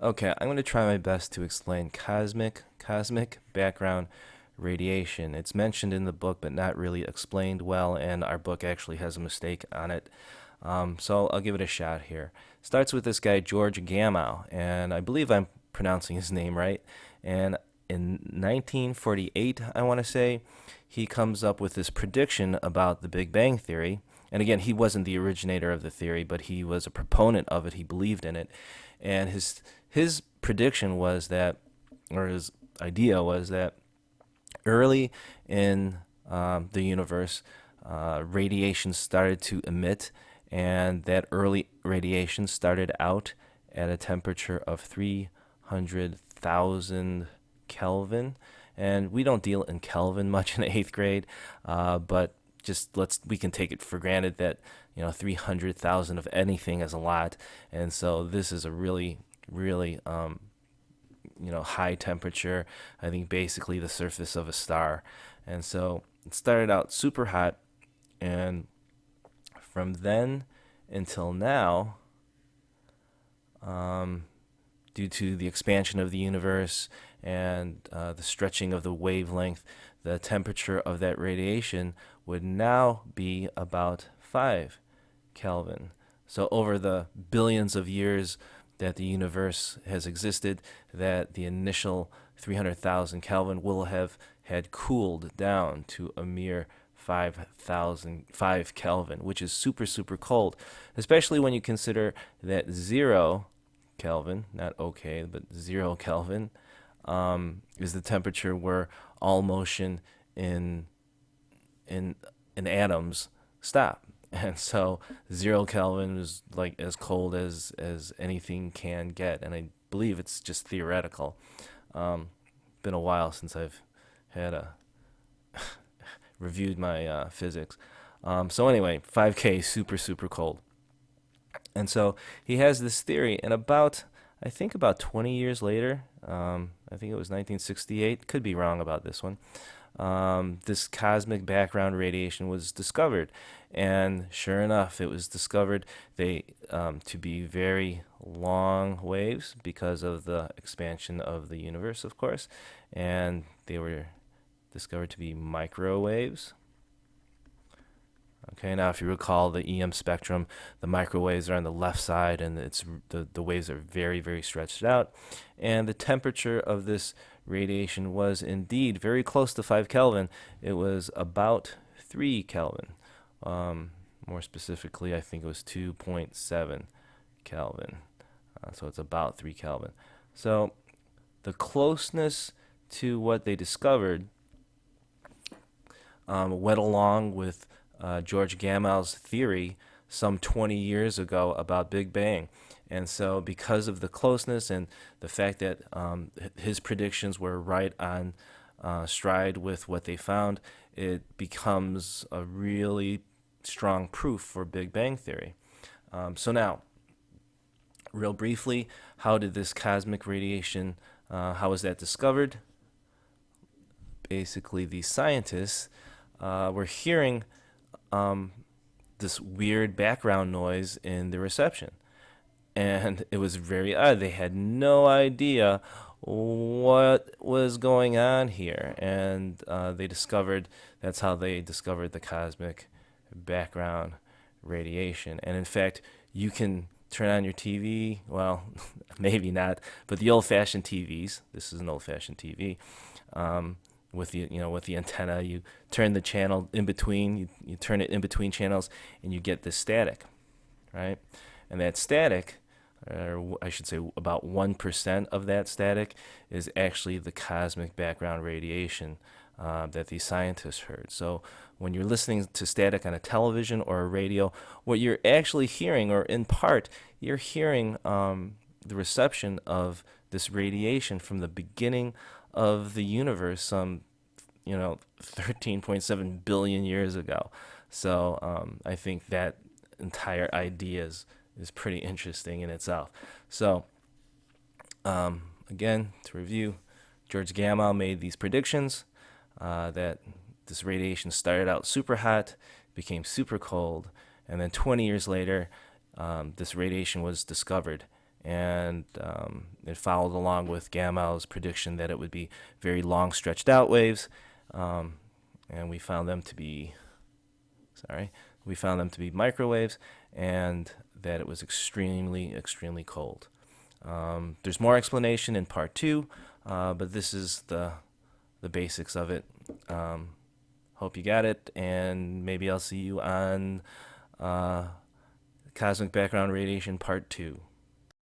Okay, I'm going to try my best to explain cosmic background radiation. It's mentioned in the book, but not really explained well, and our book actually has a mistake on it. So I'll give it a shot here. Starts with this guy George Gamow, and I believe I'm pronouncing his name right. And in 1948, I want to say, he comes up with this prediction about the Big Bang Theory. And again, he wasn't the originator of the theory, but he was a proponent of it. He believed in it, and his prediction was that, or his idea was that early in the universe, radiation started to emit, and that early radiation started out at a temperature of 300,000 Kelvin. And we don't deal in Kelvin much in the eighth grade, but just we can take it for granted that 300,000 of anything is a lot, and so this is a really high temperature. I think basically the surface of a star, and so it started out super hot, and from then until now, due to the expansion of the universe and the stretching of the wavelength, the temperature of that radiation would now be about 5 Kelvin. So over the billions of years that the universe has existed, that the initial 300,000 Kelvin will have had cooled down to a mere 5 Kelvin, which is super cold, especially when you consider that 0 Kelvin, not okay, but 0 Kelvin, is the temperature where all motion in in atoms stop. And so 0 Kelvin is like as cold as anything can get, and I believe it's just theoretical. Been a while since I've had a reviewed my physics. So anyway, 5K super cold, and so he has this theory, and I think about 20 years later, I think it was 1968. Could be wrong about this one. This cosmic background radiation was discovered, and sure enough, it was discovered to be very long waves because of the expansion of the universe, of course, and they were discovered to be microwaves. Okay, now if you recall the EM spectrum, the microwaves are on the left side, and the waves are very stretched out, and the temperature of this radiation was indeed very close to 5 Kelvin. It was about 3 Kelvin. More specifically, I think it was 2.7 Kelvin. So it's about 3 Kelvin. So the closeness to what they discovered went along with George Gamow's theory some 20 years ago about Big Bang. And so because of the closeness and the fact that his predictions were right on stride with what they found, it becomes a really strong proof for Big Bang theory. So now, real briefly, how did this cosmic radiation, how was that discovered? Basically, these scientists were hearing this weird background noise in the reception. And it was very odd. They had no idea what was going on here. And that's how they discovered the cosmic background radiation. And in fact, you can turn on your TV, well, maybe not, but the old-fashioned TVs, this is an old-fashioned TV, with the antenna, you turn the channel in between, you turn it in between channels, and you get this static, right? And that static, or I should say about 1% of that static, is actually the cosmic background radiation that these scientists heard. So when you're listening to static on a television or a radio, what you're actually hearing, or in part, you're hearing the reception of this radiation from the beginning of the universe, some 13.7 billion years ago. So I think that entire idea is pretty interesting in itself. So again, to review, George Gamow made these predictions that this radiation started out super hot, became super cold, and then 20 years later, this radiation was discovered, and it followed along with Gamow's prediction that it would be very long, stretched out waves, um, and we found them to be microwaves, and that it was extremely, extremely cold. There's more explanation in part two, but this is the basics of it. Hope you got it, and maybe I'll see you on Cosmic Background Radiation Part 2.